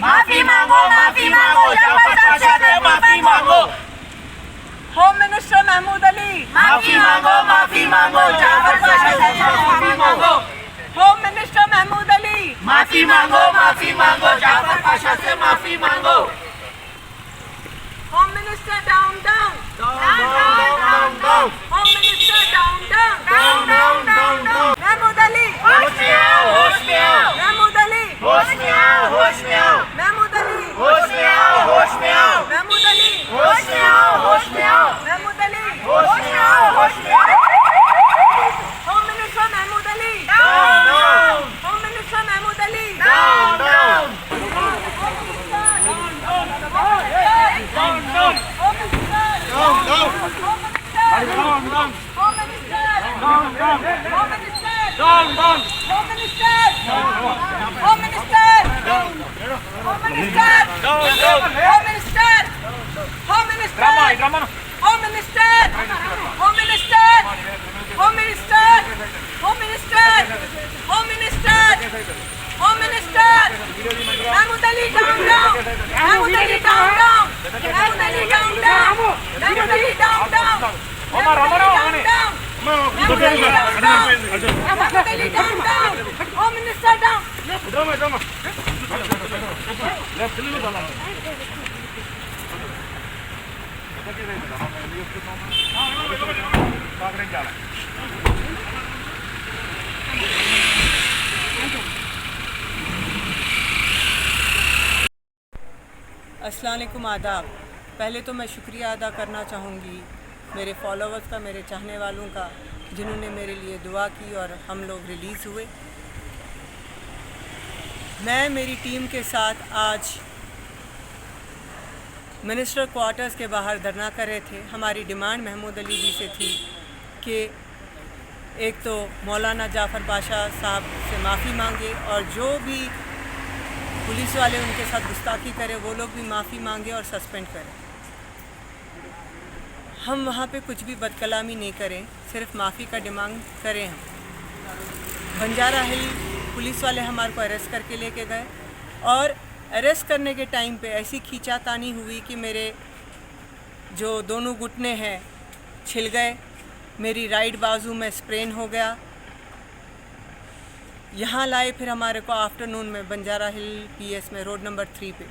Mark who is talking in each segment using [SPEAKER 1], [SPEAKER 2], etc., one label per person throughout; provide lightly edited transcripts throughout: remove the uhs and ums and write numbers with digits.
[SPEAKER 1] माफी मांगो, माफी मांगो, जाफर पाशा से माफी मांगो।
[SPEAKER 2] होम मिनिस्टर महमूद अली,
[SPEAKER 1] माफी मांगो, माफी मांगो, जाफर पाशा से माफी मांगो।
[SPEAKER 2] होम मिनिस्टर महमूद अली,
[SPEAKER 1] माफी मांगो, माफी मांगो, जाफर पाशा से माफी मांगो।
[SPEAKER 2] Home minister down down,
[SPEAKER 1] down down,
[SPEAKER 2] home minister down down,
[SPEAKER 1] down.
[SPEAKER 2] Mahmood Ali,
[SPEAKER 1] होश में आओ, होश में आओ,
[SPEAKER 2] महमूद अली,
[SPEAKER 1] होश में आओ, होश में आओ,
[SPEAKER 2] महमूद अली,
[SPEAKER 1] होश में आओ, होश में आओ,
[SPEAKER 2] महमूद अली,
[SPEAKER 1] होश में आओ, होश में आओ,
[SPEAKER 2] महमूद अली,
[SPEAKER 1] होश में आओ, होश में आओ।
[SPEAKER 2] Home minister Mahmood Ali,
[SPEAKER 1] down down,
[SPEAKER 2] home minister Mahmood Ali,
[SPEAKER 1] down down,
[SPEAKER 2] Mahmood Ali down down, Mahmood Ali down down, Mahmood Ali down down, Mahmood Ali down down, Mahmood Ali down down, home minister down. अस्सलाम वालेकुम, आदाब। पहले तो मैं शुक्रिया अदा करना चाहूँगी मेरे फॉलोअर्स का, मेरे चाहने वालों का, जिन्होंने मेरे लिए दुआ की और हम लोग रिलीज़ हुए। मैं मेरी टीम के साथ आज मिनिस्टर क्वार्टर्स के बाहर धरना कर रहे थे। हमारी डिमांड महमूद अली जी से थी कि एक तो मौलाना जाफ़र पाशा साहब से माफ़ी मांगे और जो भी पुलिस वाले उनके साथ गुस्ताखी करें वो लोग भी माफ़ी मांगे और सस्पेंड करें। हम वहाँ पे कुछ भी बदकलामी नहीं करें, सिर्फ माफ़ी का डिमांड करें। हम बंजारा हिल पुलिस वाले हमारे को अरेस्ट करके लेके गए और अरेस्ट करने के टाइम पे ऐसी खींचातानी हुई कि मेरे जो दोनों घुटने हैं छिल गए, मेरी राइट बाजू में स्प्रेन हो गया। यहाँ लाए फिर हमारे को आफ्टरनून में बंजारा हिल पीएस में रोड नंबर 3 पे।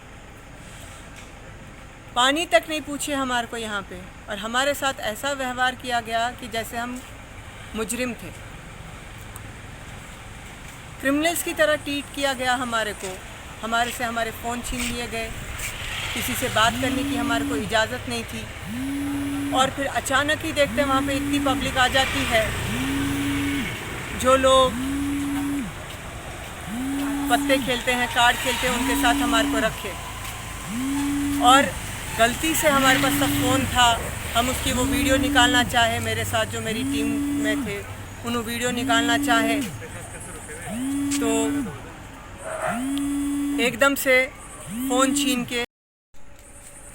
[SPEAKER 2] पानी तक नहीं पूछे हमारे को यहाँ पे, और हमारे साथ ऐसा व्यवहार किया गया कि जैसे हम मुजरिम थे। क्रिमिनल्स की तरह ट्रीट किया गया हमारे को। हमारे से हमारे फ़ोन छीन लिए गए, किसी से बात करने की हमारे को इजाज़त नहीं थी। और फिर अचानक ही देखते हैं वहाँ पे इतनी पब्लिक आ जाती है, जो लोग पत्ते खेलते हैं, कार्ड खेलते हैं, उनके साथ हमारे को रखे। और गलती से हमारे पास सब फ़ोन था, हम उसकी वो वीडियो निकालना चाहे, मेरे साथ जो मेरी टीम में थे उन वीडियो निकालना चाहे तो एकदम से फ़ोन छीन के,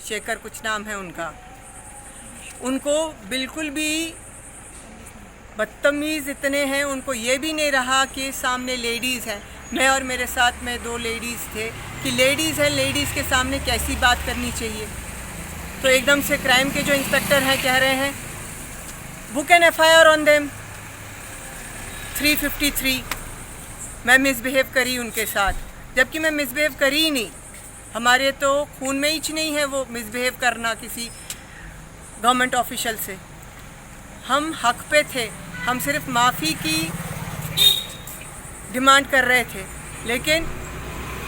[SPEAKER 2] शेखर कुछ नाम है उनका, उनको बिल्कुल भी बदतमीज़ इतने हैं, उनको ये भी नहीं रहा कि सामने लेडीज़ हैं। मैं और मेरे साथ में 2 लेडीज़ थे कि लेडीज़ हैं, लेडीज़ के सामने कैसी बात करनी चाहिए। तो एकदम से क्राइम के जो इंस्पेक्टर हैं कह रहे हैं book an FIR on them 353। मैं मिसबिहेव करी उनके साथ, जबकि मैं मिसबिहेव करी ही नहीं। हमारे तो खून में ही नहीं है वो मिसबिहेव करना किसी गवर्नमेंट ऑफिशियल से। हम हक पे थे, हम सिर्फ माफ़ी की डिमांड कर रहे थे। लेकिन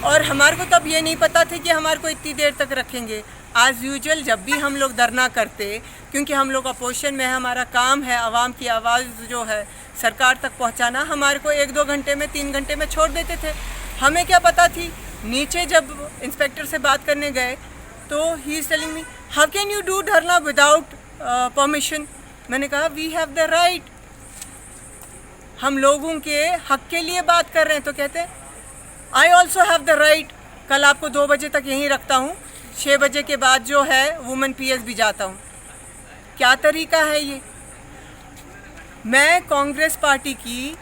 [SPEAKER 2] और हमारे को तब ये नहीं पता था कि हमारे को इतनी देर तक रखेंगे। एज़ यूजुअल जब भी हम लोग धरना करते, क्योंकि हम लोग अपोजिशन में है, हमारा काम है आवाम की आवाज़ जो है सरकार तक पहुंचाना, हमारे को 1-2 घंटे में 3 घंटे में छोड़ देते थे। हमें क्या पता थी। नीचे जब इंस्पेक्टर से बात करने गए तो he is telling me how can you do धरना विदाउट परमिशन। मैंने कहा वी हैव द राइट, हम लोगों के हक के लिए बात कर रहे हैं। तो कहते हैं I also have the right, कल आपको 2 बजे तक यहीं रखता हूँ, 6 बजे के बाद जो है वुमेन PS भी जाता हूँ। क्या तरीका है ये। मैं कांग्रेस पार्टी की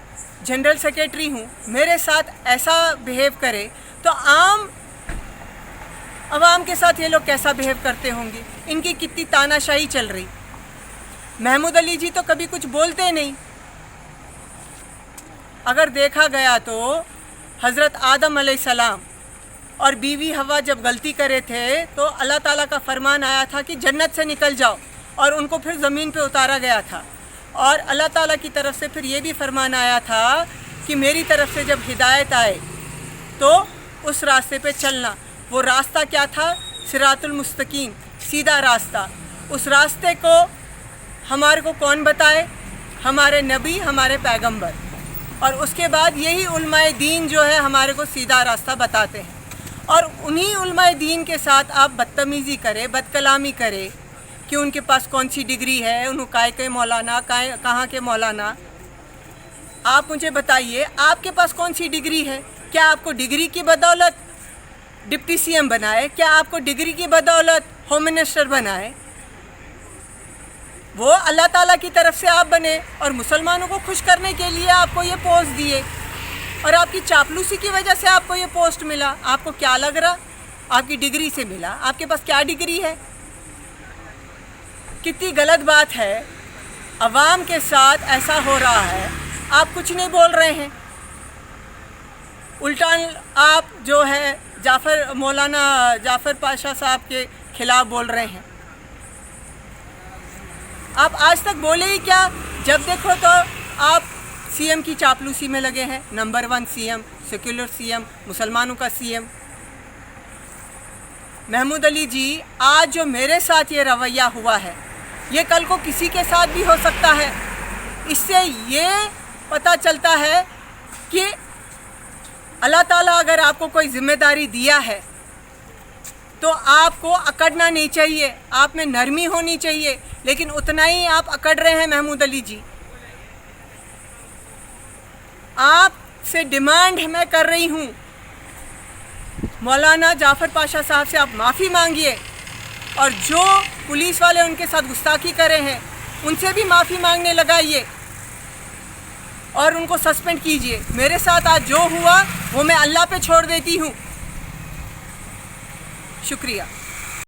[SPEAKER 2] जनरल सेक्रेटरी हूँ, मेरे साथ ऐसा बिहेव करे तो आम अवाम के साथ ये लोग कैसा बिहेव करते होंगे, इनकी कितनी तानाशाही चल रही। महमूद अली जी तो कभी कुछ बोलते नहीं। अगर देखा गया तो हज़रत आदम अलैहिस्सलाम और बीवी हवा जब गलती करे थे तो अल्लाह ताला का फरमान आया था कि जन्नत से निकल जाओ, और उनको फिर ज़मीन पे उतारा गया था। और अल्लाह ताला की तरफ से फिर ये भी फरमान आया था कि मेरी तरफ से जब हिदायत आए तो उस रास्ते पे चलना। वो रास्ता क्या था? सिरातुल मुस्तकीम, सीधा रास्ता। उस रास्ते को हमारे को कौन बताए? हमारे नबी, हमारे पैगंबर। और उसके बाद यही उलमाए दीन जो है हमारे को सीधा रास्ता बताते हैं। और उन्हीं उलमाए दीन के साथ आप बदतमीज़ी करें, बदकलामी करें कि उनके पास कौन सी डिग्री है, उन्होंने काय के मौलाना, कहाँ के मौलाना। आप मुझे बताइए, आपके पास कौन सी डिग्री है? क्या आपको डिग्री की बदौलत डिप्टी सीएम बनाए? क्या आपको डिग्री की बदौलत होम मिनिस्टर बनाए? वो अल्लाह ताला की तरफ से आप बने, और मुसलमानों को खुश करने के लिए आपको ये पोस्ट दिए, और आपकी चापलूसी की वजह से आपको ये पोस्ट मिला। आपको क्या लग रहा? आपकी डिग्री से मिला। आपके पास क्या डिग्री है? कितनी गलत बात है। अवाम के साथ ऐसा हो रहा है, आप कुछ नहीं बोल रहे हैं। उल्टा आप जो है मौलाना जाफ़र पाशा साहब के खिलाफ बोल रहे हैं। आप आज तक बोले ही क्या? जब देखो तो आप सीएम की चापलूसी में लगे हैं। नंबर 1 सीएम, सेक्युलर सीएम, मुसलमानों का सीएम। महमूद अली जी, आज जो मेरे साथ ये रवैया हुआ है, ये कल को किसी के साथ भी हो सकता है। इससे ये पता चलता है कि अल्लाह ताला अगर आपको कोई जिम्मेदारी दिया है तो आपको अकड़ना नहीं चाहिए, आप में नरमी होनी चाहिए। लेकिन उतना ही आप अकड़ रहे हैं महमूद अली जी। आपसे डिमांड मैं कर रही हूँ, मौलाना जाफ़र पाशा साहब से आप माफ़ी मांगिए, और जो पुलिस वाले उनके साथ गुस्ताखी करे हैं उनसे भी माफ़ी मांगने लगाइए, और उनको सस्पेंड कीजिए। मेरे साथ आज जो हुआ वो मैं अल्लाह पे छोड़ देती हूँ। शुक्रिया।